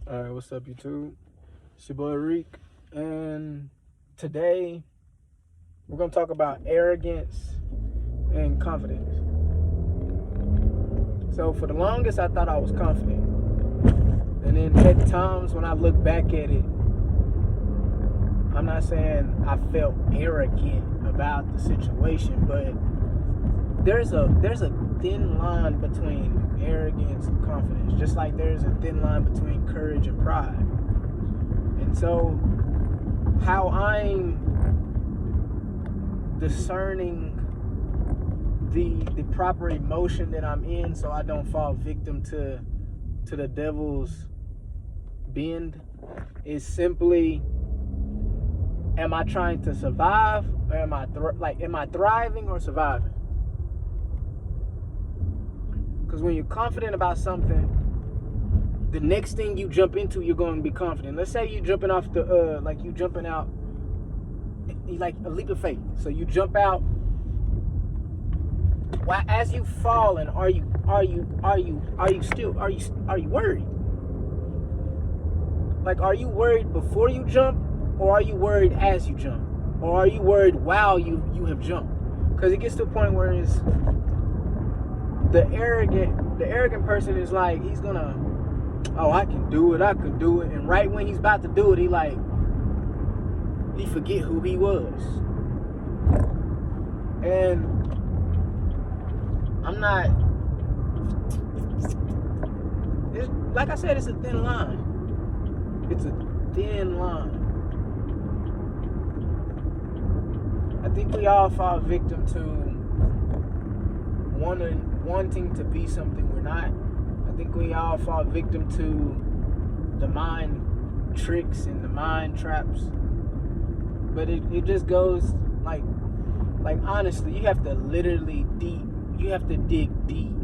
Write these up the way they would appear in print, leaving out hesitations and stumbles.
Alright, what's up, YouTube? It's your boy Reek, and today we're going to talk about arrogance and confidence. So, for the longest, I thought I was confident, and then at times when I look back at it, I'm not saying I felt arrogant about the situation, but there's a thin line between arrogance and confidence, just like there's a thin line between courage and pride. And so how I'm discerning the proper emotion that I'm in so I don't fall victim to the devil's bend is simply, am I trying to survive, or am I thriving or surviving? Because when you're confident about something, the next thing you jump into, you're going to be confident. Let's say you're jumping off the, you jumping out, like a leap of faith. So you jump out. While as you fall, and are you worried? Like, are you worried before you jump, or are you worried as you jump, or are you worried while you have jumped? Because it gets to a point where it's the arrogant person is like, he's gonna, oh, I can do it, and right when he's about to do it, he forget who he was. And I'm not, like I said, it's a thin line. It's a thin line. I think we all fall victim to wanting to be something we're not. I think we all fall victim to the mind tricks and the mind traps. But it just goes like honestly, you have to literally you have to dig deep.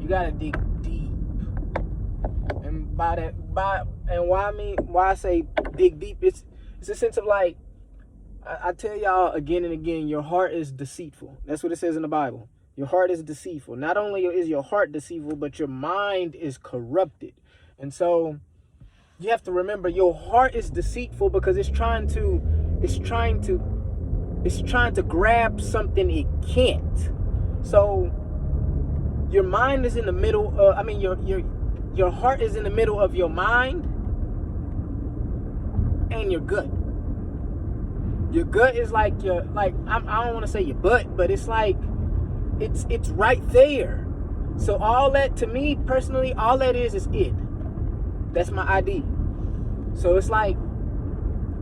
You gotta dig deep. And why I say dig deep, it's a sense of like, I tell y'all again and again, your heart is deceitful. That's what it says in the Bible. Your heart is deceitful. Not only is your heart deceitful, but your mind is corrupted. And so you have to remember, your heart is deceitful because it's trying to grab something it can't. So your mind is in the middle of, your heart is in the middle of your mind and your gut. Your gut is like I don't want to say your butt, but it's like, it's right there. So all that, to me personally, all that is it. That's my ID. So it's like,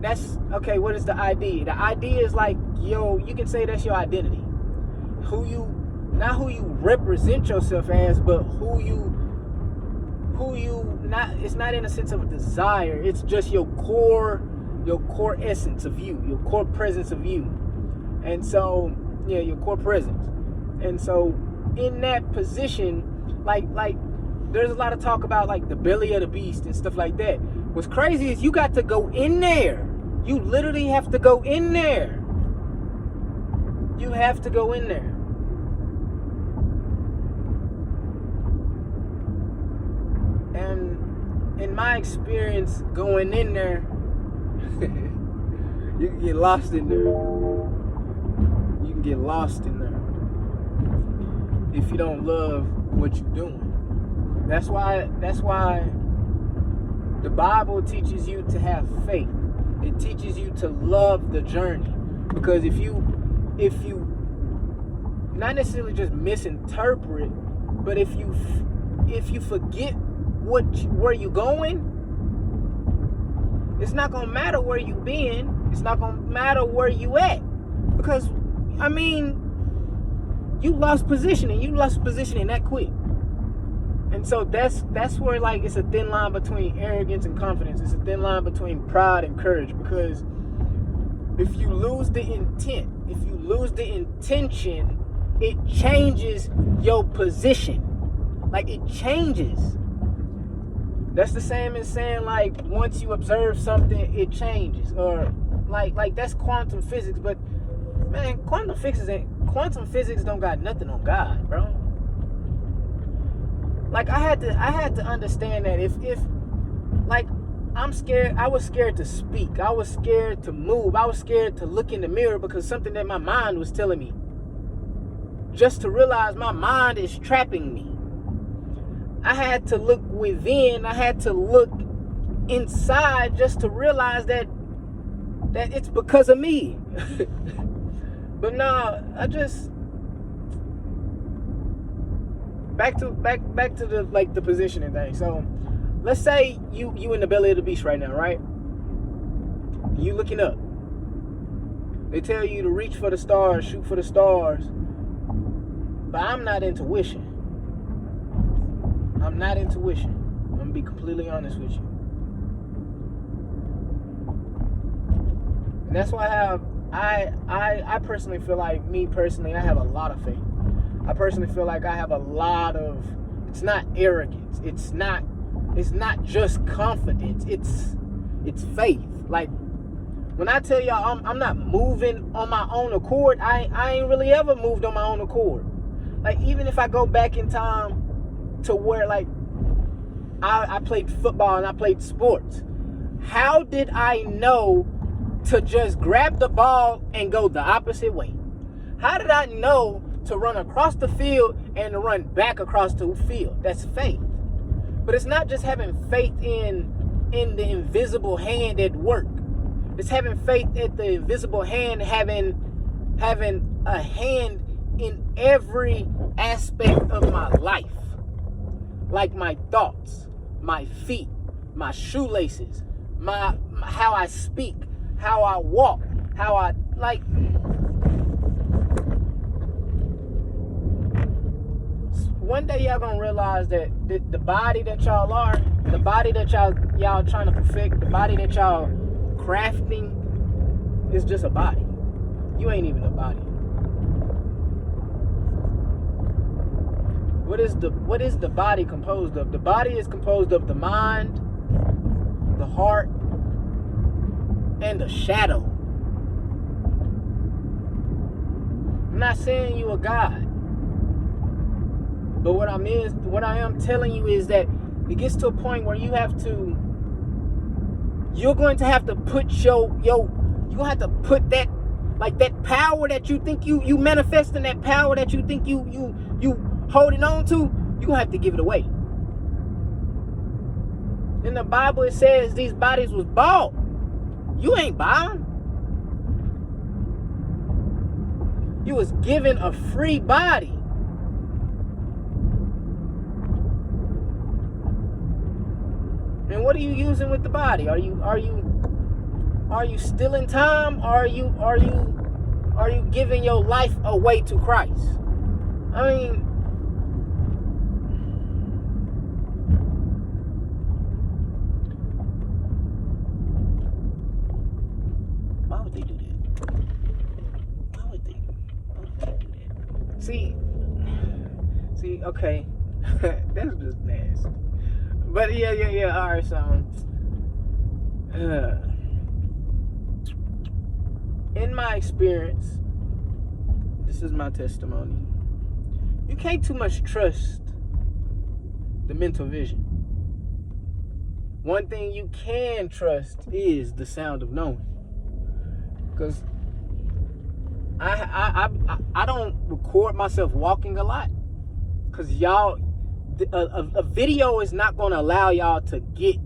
that's okay. What is the ID? The ID is like, you can say that's your identity. Not who you represent yourself as, but who you not. It's not in a sense of a desire. It's just your core essence of you, your core presence of you. And so, your core presence. And so in that position, like there's a lot of talk about like the belly of the beast and stuff like that. What's crazy is you got to go in there. You literally have to go in there. You have to go in there. And in my experience going in there, you can get lost in there. You can get lost in there if you don't love what you're doing. That's why the Bible teaches you to have faith. It teaches you to love the journey. Because if you not necessarily just misinterpret, but if you forget where you going, it's not gonna matter where you been. It's not gonna matter where you at. Because you lost positioning. You lost positioning that quick. And so that's where, like, it's a thin line between arrogance and confidence. It's a thin line between pride and courage. Because if you lose the intent, if you lose the intention, it changes your position. Like, it changes. That's the same as saying, like, once you observe something, it changes. Or like that's quantum physics. But man, quantum physics don't got nothing on God, bro. Like, I had to understand that if like, I'm scared. I was scared to speak. I was scared to move. I was scared to look in the mirror because something that my mind was telling me. Just to realize my mind is trapping me. I had to look within. I had to look inside just to realize that it's because of me. But no, I just back to the like the positioning thing. So let's say you in the belly of the beast right now, right? You looking up. They tell you to reach for the stars, shoot for the stars. But I'm not intuition. I'm not intuition. I'm gonna be completely honest with you. And that's why I personally feel like, I have a lot of faith. I personally feel like I have a lot of, it's not arrogance. It's not just confidence. It's faith. Like, when I tell y'all I'm not moving on my own accord, I ain't really ever moved on my own accord. Like, even if I go back in time to where, like, I played football and I played sports, how did I know to just grab the ball and go the opposite way? How did I know to run across the field and to run back across the field? That's faith. But it's not just having faith in the invisible hand at work. It's having faith at the invisible hand having a hand in every aspect of my life. Like my thoughts, my feet, my shoelaces, my how I speak, how I walk, how I, like, one day y'all gonna realize that the body that y'all are, the body that y'all trying to perfect, the body that y'all crafting is just a body. You ain't even a body. What is the body composed of? The body is composed of the mind, the heart, and the shadow. I'm not saying you a God, but what I am telling you is that it gets to a point where you're going to have to put you're going to have to put that, like, that power that you think you manifesting, that power that you think you holding on to, you're going to have to give it away. In the Bible it says these bodies was bought. You ain't buying. You was given a free body. And what are you using with the body? Are you stealing time? Are you giving your life away to Christ? I mean, why would they do that? Why would they do that? See, okay. That's just nasty. But yeah. All right, so in my experience, this is my testimony. You can't too much trust the mental vision. One thing you can trust is the sound of knowing. Because I don't record myself walking a lot. Because y'all, a video is not going to allow y'all to get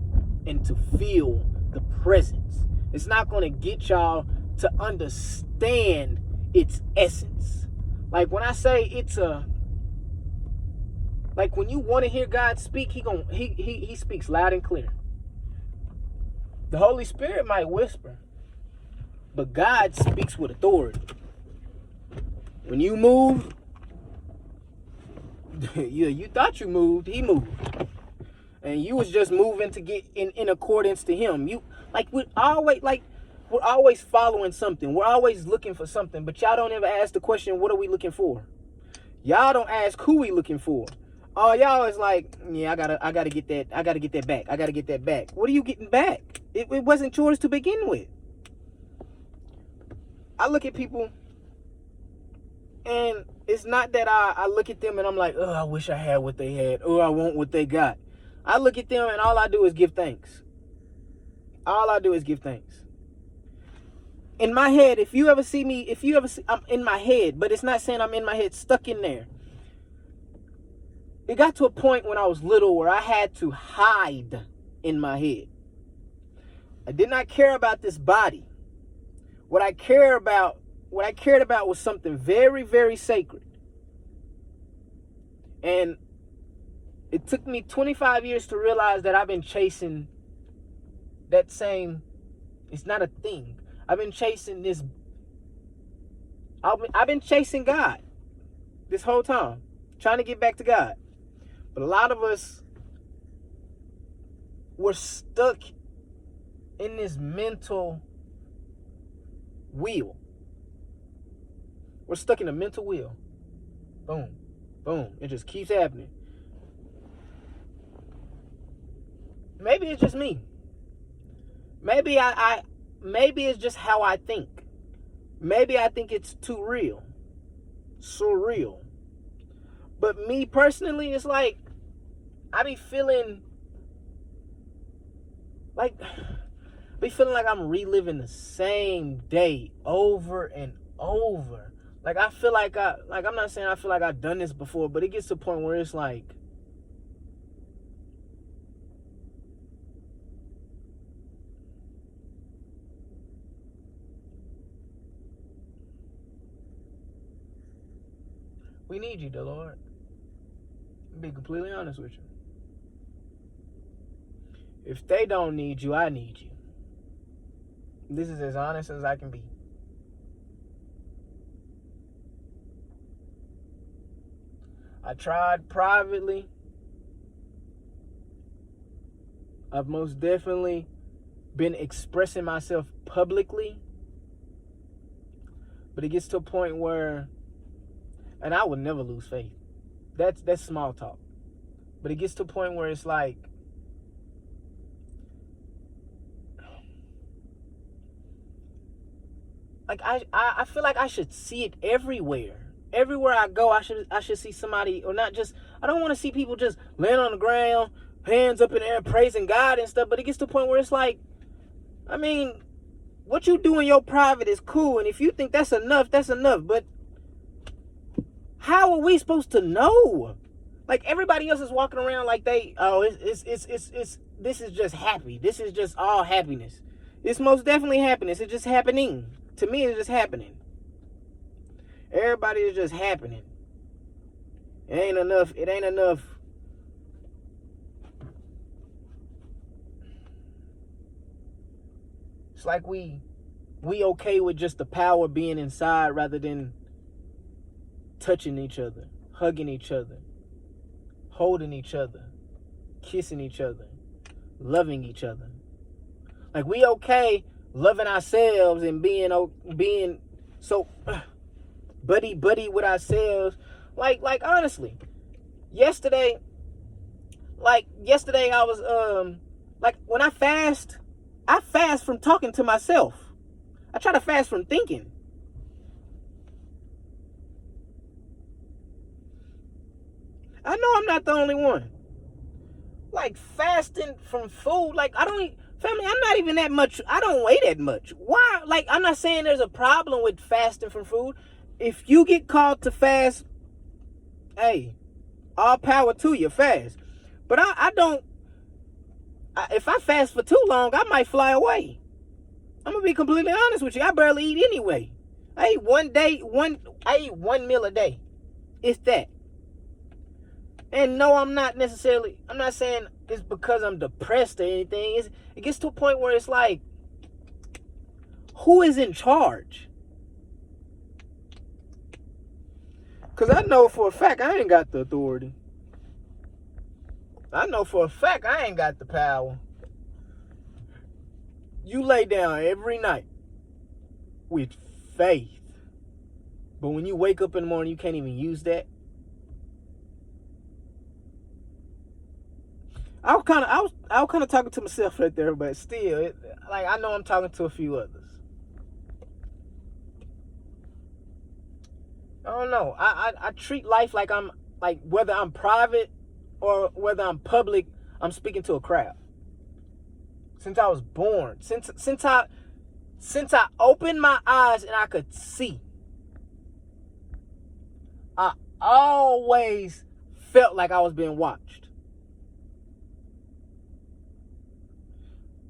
and to feel the presence. It's not going to get y'all to understand its essence. Like, when I say like, when you want to hear God speak, he speaks loud and clear. The Holy Spirit might whisper, but God speaks with authority. When you move, you thought you moved, he moved. And you was just moving to get in accordance to him. We're always following something. We're always looking for something, but y'all don't ever ask the question, what are we looking for? Y'all don't ask who we looking for. Oh, y'all is like, yeah, I gotta get that. I gotta get that back. I gotta get that back. What are you getting back? It wasn't yours to begin with. I look at people, and it's not that I look at them and I'm like, I wish I had what they had. I want what they got. I look at them and all I do is give thanks. All I do is give thanks. In my head, if you ever see, I'm in my head, but it's not saying I'm in my head stuck in there. It got to a point when I was little where I had to hide in my head. I did not care about this body. What I cared about was something very, very sacred. And it took me 25 years to realize that I've been chasing that same, it's not a thing. I've been chasing this, I've been chasing God this whole time, trying to get back to God. But a lot of us were stuck in this mental wheel. We're stuck in a mental wheel. Boom, boom. It just keeps happening. Maybe it's just me. Maybe maybe it's just how I think. Maybe I think it's too real. Surreal. But me personally, it's like I be feeling like I'm reliving the same day over and over. Like I feel like I'm not saying I feel like I've done this before, but it gets to a point where it's like we need you, dear Lord. I'll be completely honest with you. If they don't need you, I need you. This is as honest as I can be. I tried privately. I've most definitely been expressing myself publicly. But it gets to a point where, and I would never lose faith. That's small talk. But it gets to a point where it's like, I feel like I should see it everywhere. Everywhere I go, I should see somebody, or not just, I don't want to see people just laying on the ground, hands up in the air, praising God and stuff. But it gets to the point where it's like, I mean, what you do in your private is cool. And if you think that's enough, that's enough. But how are we supposed to know? Like everybody else is walking around like this is just happy. This is just all happiness. It's most definitely happiness. It's just happening. To me, it's just happening. Everybody is just happening. It ain't enough. It's like we okay with just the power being inside rather than touching each other, hugging each other, holding each other, kissing each other, loving each other. Like we okay loving ourselves and being so buddy with ourselves. Like honestly, yesterday I was like when I fast from talking to myself. I try to fast from thinking. I know I'm not the only one. Like fasting from food, like family, I'm not even that much. I don't weigh that much. Why? Like, I'm not saying there's a problem with fasting from food. If you get called to fast, hey, all power to you, fast. But I don't. If I fast for too long, I might fly away. I'm gonna be completely honest with you. I barely eat anyway. I eat one meal a day. It's that. And no, I'm not saying it's because I'm depressed or anything. It gets to a point where it's like, who is in charge? Because I know for a fact I ain't got the authority. I know for a fact I ain't got the power. You lay down every night with faith. But when you wake up in the morning, you can't even use that. I was kind of talking to myself right there, but still, I know I'm talking to a few others. I don't know. I treat life like I'm whether I'm private or whether I'm public, I'm speaking to a crowd. since I was born. Since I opened my eyes and I could see, I always felt like I was being watched.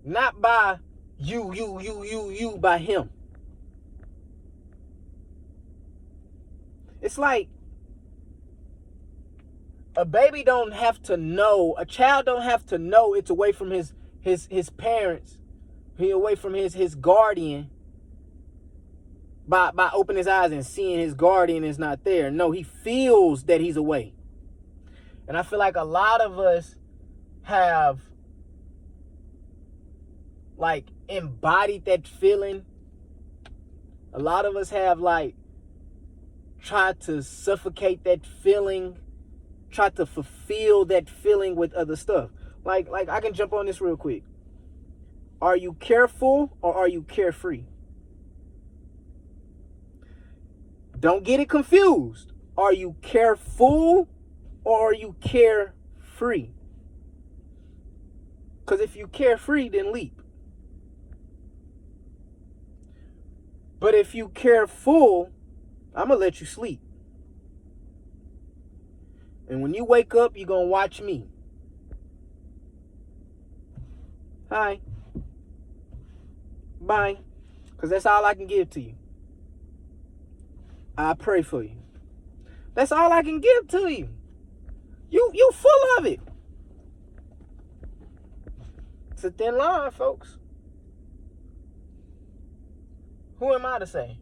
Not by you, by him. It's like a baby don't have to know, a child don't have to know it's away from his parents, away from his guardian by opening his eyes and seeing his guardian is not there. No, he feels that he's away. And I feel like a lot of us have like embodied that feeling. A lot of us have like tried to suffocate that feeling, tried to fulfill that feeling with other stuff. Like I can jump on this real quick. Are you careful or are you carefree? Don't get it confused. Are you careful or are you carefree? Because if you carefree, then leap. But if you careful, I'm going to let you sleep. And when you wake up, you're going to watch me. Hi. Bye. Because that's all I can give to you. I pray for you. That's all I can give to you. You full of it. It's a thin line, folks. Who am I to say?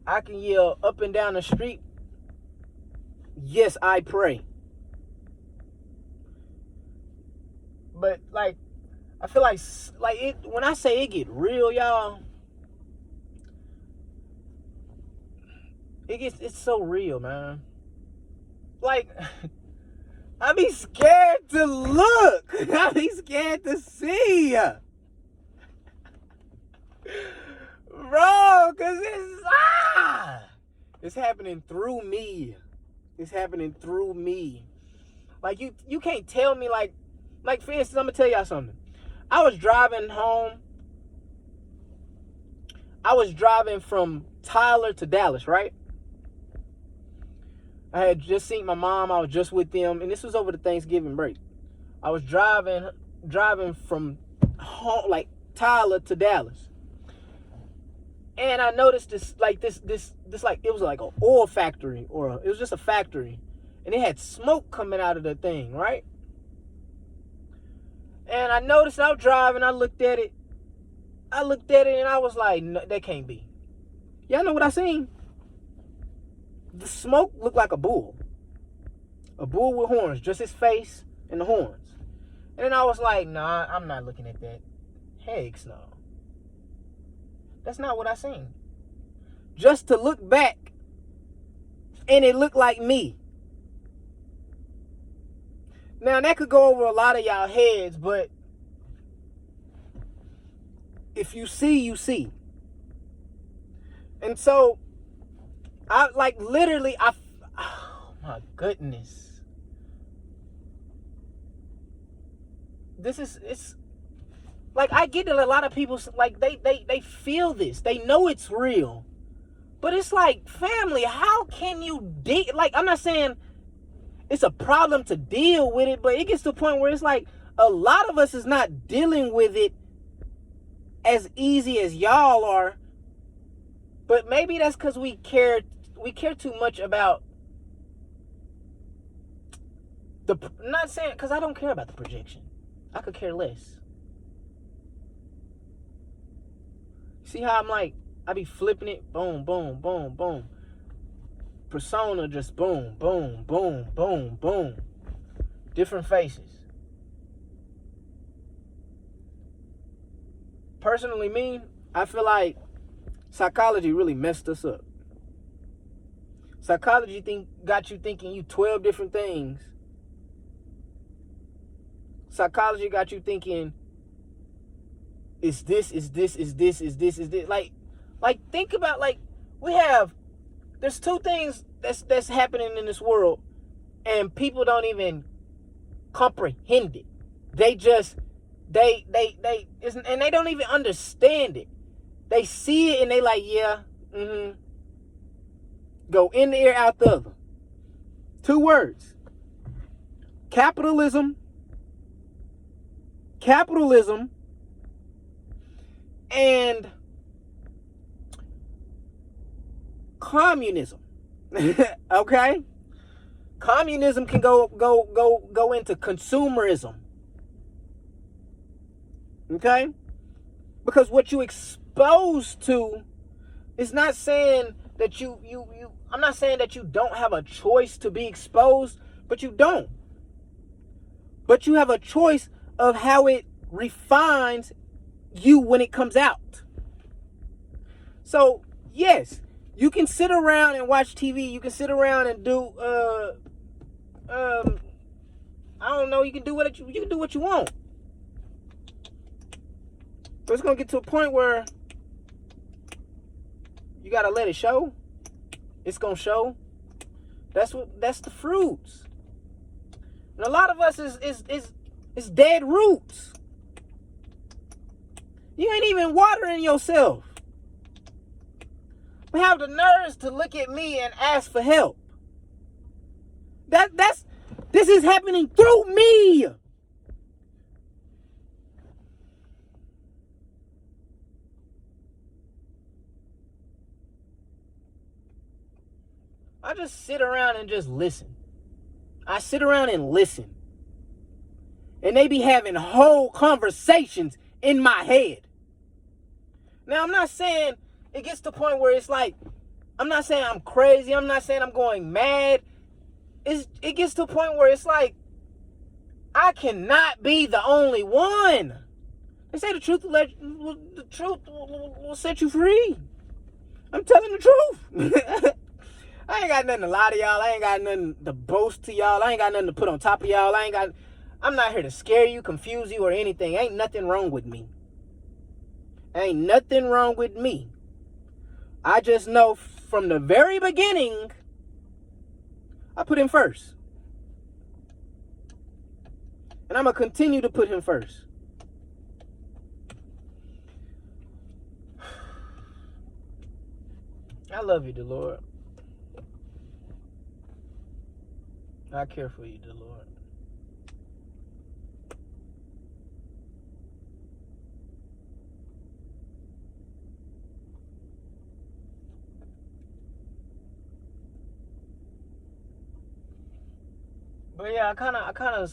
I can yell up and down the street, yes, I pray. But like, I feel like it, when I say it get real, y'all, it's so real, man. Like, I be scared to look. I be scared to see. Bro, cause it's happening through me. It's happening through me. Like you can't tell me like for instance, I'm gonna tell y'all something. I was driving home. I was driving from Tyler to Dallas, right? I had just seen my mom. I was just with them, and this was over the Thanksgiving break. I was driving from home, like Tyler to Dallas. And I noticed this like it was like an oil factory, or it was just a factory, and it had smoke coming out of the thing, right? And I noticed, I was driving, I looked at it, and I was like, no, that can't be. Y'all know what I seen? The smoke looked like a bull with horns, just his face and the horns. And then I was like, nah, I'm not looking at that. Heck no. That's not what I seen. Just to look back, and it looked like me. Now, that could go over a lot of y'all heads, but if you see, you see. And so, I like literally, oh my goodness. It's like, I get that a lot of people, like, they feel this. They know it's real. But it's like, family, how can you like, I'm not saying it's a problem to deal with it, but it gets to the point where it's like, a lot of us is not dealing with it as easy as y'all are. But maybe that's because we care too much about not saying, because I don't care about the projection. I could care less. See how I'm like, I be flipping it, boom, boom, boom, boom. Persona just boom, boom, boom, boom, boom. Different faces. Personally, me, I feel like psychology really messed us up. Psychology got you thinking you 12 different things. Psychology got you thinking is this. Like think about, like, there's two things that's happening in this world, and people don't even comprehend it. They just, and they don't even understand it. They see it and they like, yeah, go in the ear, out the other. 2 words. Capitalism and communism. Okay? Communism can go into consumerism. Okay? Because what you exposed to is not saying that I'm not saying that you don't have a choice to be exposed, but you don't. But you have a choice of how it refines you when it comes out. So, yes, you can sit around and watch TV. You can sit around and do, I don't know. You can do what you want. But it's gonna get to a point where you gotta let it show. It's gonna show. That's the fruits. And a lot of us is dead roots. You ain't even watering yourself. We have the nerves to look at me and ask for help. This is happening through me. I just sit around and just listen. I sit around and listen. And they be having whole conversations in my head. Now, I'm not saying it gets to the point where it's like, I'm not saying I'm crazy. I'm not saying I'm going mad. It gets to the point where it's like, I cannot be the only one. They say the truth will set you free. I'm telling the truth. I ain't got nothing to lie to y'all. I ain't got nothing to boast to y'all. I ain't got nothing to put on top of y'all. I'm not here to scare you, confuse you, or anything. Ain't nothing wrong with me. Ain't nothing wrong with me. I just know from the very beginning, I put him first. And I'm going to continue to put him first. I love you, dear Lord. I care for you, dear Lord. But yeah, I kind of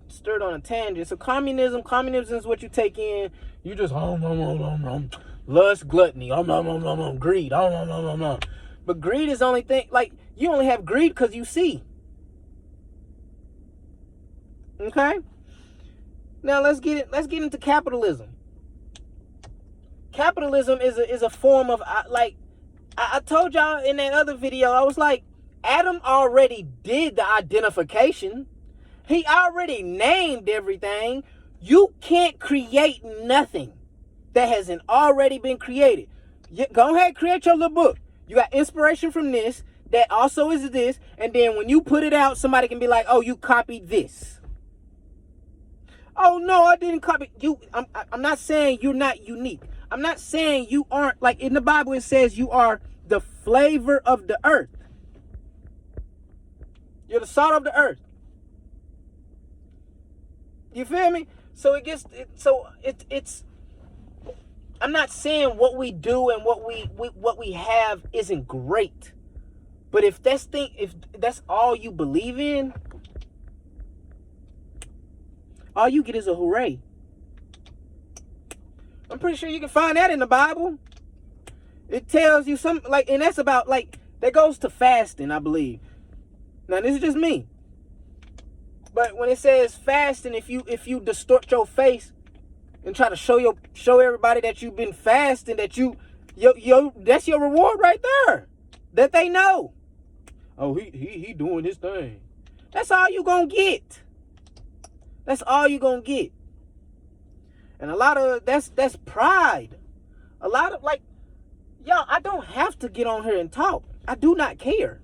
stirred on a tangent. So communism is what you take in. You just lust, gluttony, greed, But greed is the only thing. Like, you only have greed because you see. Okay. Now let's get into capitalism. Capitalism is a form of, like I told y'all in that other video. I was like, Adam already did the identification. He already named everything. You can't create nothing that hasn't already been created. Go ahead, create your little book. You got inspiration from this. That also is this. And then when you put it out, somebody can be like, oh, you copied this. Oh, no, I didn't copy you. I'm not saying you're not unique. I'm not saying you aren't, like in the Bible, it says you are the flavor of the earth. You're the salt of the earth. You feel me? So it's I'm not saying what we do and what we have isn't great. But if that's all you believe in, all you get is a hooray. I'm pretty sure you can find that in the Bible. It tells you something like, and that's about like, that goes to fasting, I believe. Now this is just me. But when it says fasting, if you distort your face and try to show everybody that you've been fasting, that that's your reward right there. That they know. Oh, he doing his thing. That's all you gonna get. That's all you gonna get. And a lot of that's pride. A lot of like, y'all, I don't have to get on here and talk. I do not care.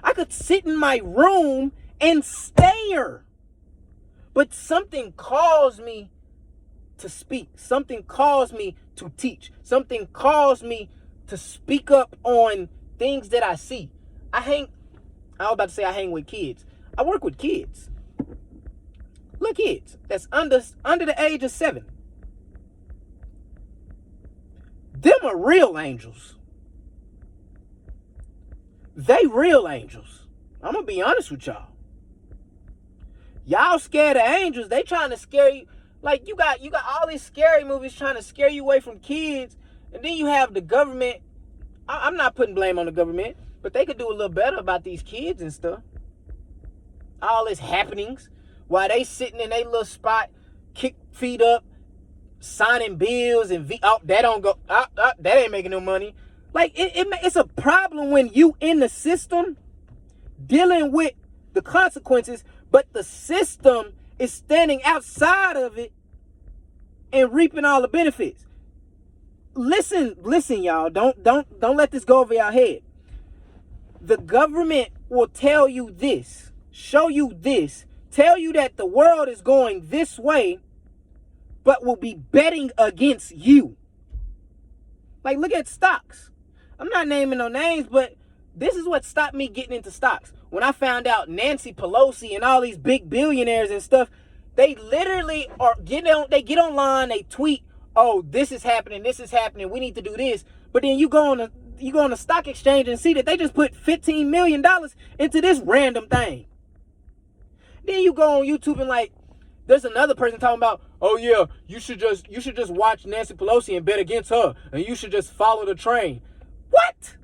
I could sit in my room and stare. But something calls me to speak. Something calls me to teach. Something calls me to speak up on things that I see. I was about to say I hang with kids. I work with kids. Look, kids that's under the age of 7. Them are real angels. They real angels. I'm gonna be honest with y'all. Y'all scared of angels. They trying to scare you. Like you got all these scary movies trying to scare you away from kids, and then you have the government. I'm not putting blame on the government, but they could do a little better about these kids and stuff. All this happenings while they sitting in their little spot, kick feet up, signing bills and that don't go. That ain't making no money. Like it's a problem when you in the system dealing with the consequences, but the system is standing outside of it and reaping all the benefits. Listen, y'all. Don't let this go over your head. The government will tell you this, show you this, tell you that the world is going this way, but will be betting against you. Like, look at stocks. I'm not naming no names, but this is what stopped me getting into stocks. When I found out Nancy Pelosi and all these big billionaires and stuff, they literally they get online, they tweet, oh, this is happening, we need to do this. But then you go on the stock exchange and see that they just put $15 million into this random thing. Then you go on YouTube and like, there's another person talking about, oh yeah, you should just watch Nancy Pelosi and bet against her, and you should just follow the train. What?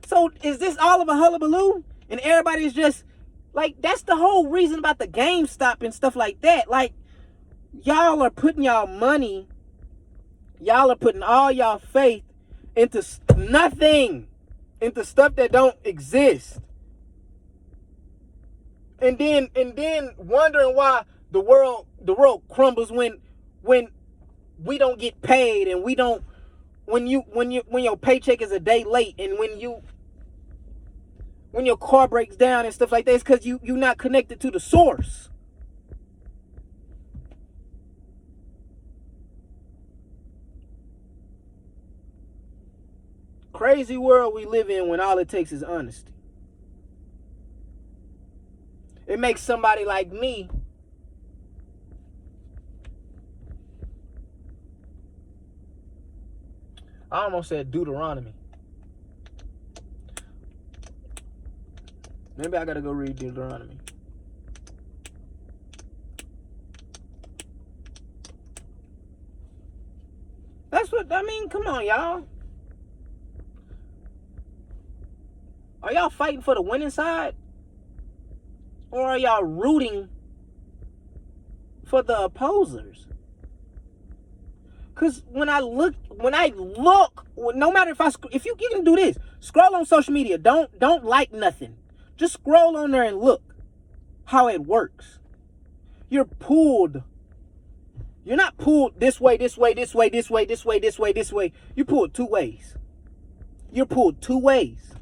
So is this all of a hullabaloo? And everybody's just like, that's the whole reason about the GameStop and stuff like that. Like, y'all are putting y'all money, y'all are putting all y'all faith into nothing, into stuff that don't exist. And then wondering why the world crumbles when we don't get paid, and we don't, when your paycheck is a day late, and when your car breaks down and stuff like that, it's because you're not connected to the source. Crazy world we live in when all it takes is honesty. It makes somebody like me I almost said Deuteronomy. Maybe I gotta go read Deuteronomy. That's what I mean. Come on, y'all. Are y'all fighting for the winning side? Or are y'all rooting for the opposers? Because when I look, no matter if you can do this, scroll on social media. Don't like nothing. Just scroll on there and look how it works. You're pulled. You're not pulled this way. You're pulled two ways. You're pulled two ways.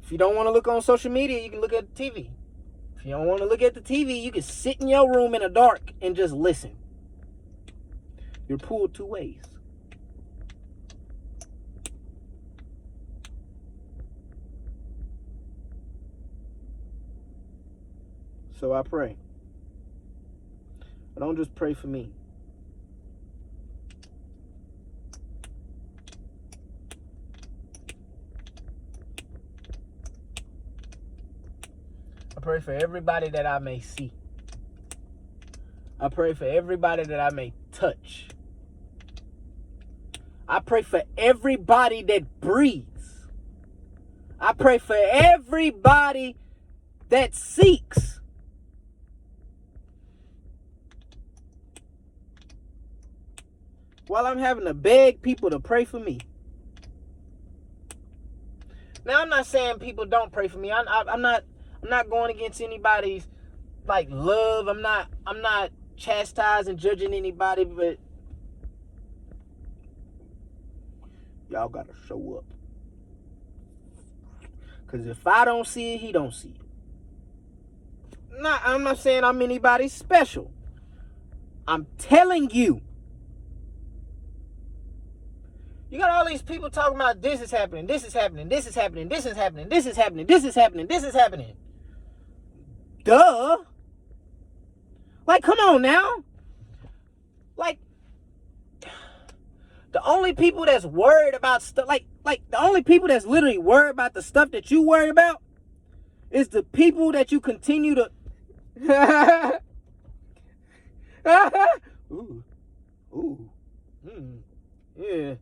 If you don't want to look on social media, you can look at the TV. If you don't want to look at the TV, you can sit in your room in the dark and just listen. You're pulled two ways. So I pray. But don't just pray for me. I pray for everybody that I may see. I pray for everybody that I may touch. I pray for everybody that breathes. I pray for everybody that seeks. While I'm having to beg people to pray for me. Now, I'm not saying people don't pray for me. I'm not going against anybody's like love. I'm not chastising, judging anybody, but y'all gotta show up. Because if I don't see it, he don't see it. I'm not saying I'm anybody special. I'm telling you. You got all these people talking about this is happening, this is happening, this is happening, this is happening, this is happening, this is happening, this is happening. Duh. Like, come on now. Like, the only people that's worried about stuff, like the only people that's literally worried about the stuff that you worry about is the people that you continue to. Ooh, ooh, yeah,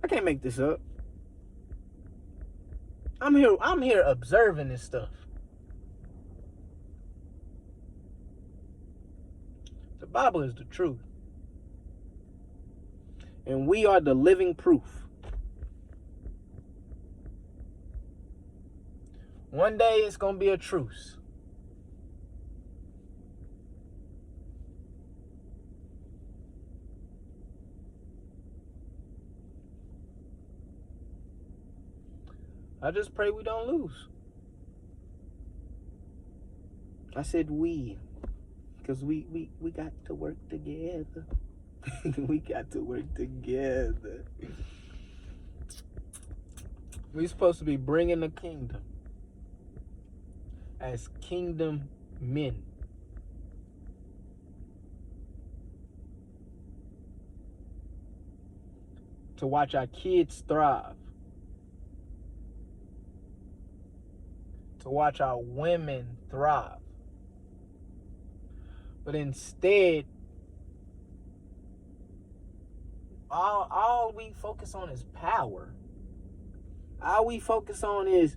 I can't make this up. I'm here observing this stuff. The Bible is the truth. And we are the living proof. One day it's going to be a truce. I just pray we don't lose. I said we. Because we got to work together. We got to work together. We're supposed to be bringing the kingdom as kingdom men. To watch our kids thrive. To watch our women thrive. But instead, all we focus on is power. All we focus on is,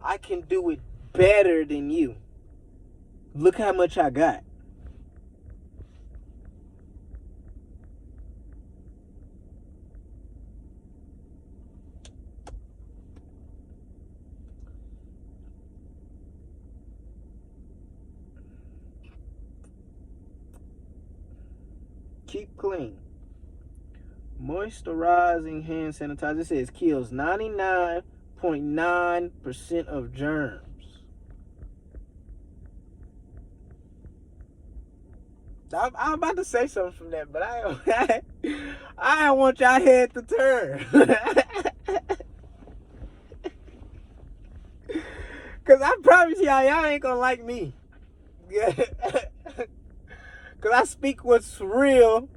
I can do it better than you. Look how much I got. Keep clean. Moisturizing hand sanitizer. It says kills 99.9% of germs. I'm about to say something from that, but I don't want y'all head to turn. Because I promise y'all ain't going to like me. Because I speak what's real.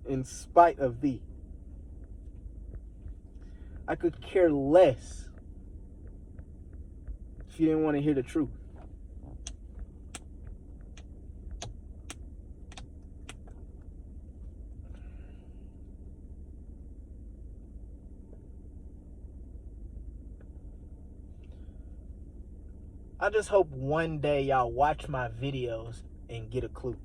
In spite of thee. I could care less if you didn't want to hear the truth. I just hope one day y'all watch my videos and get a clue.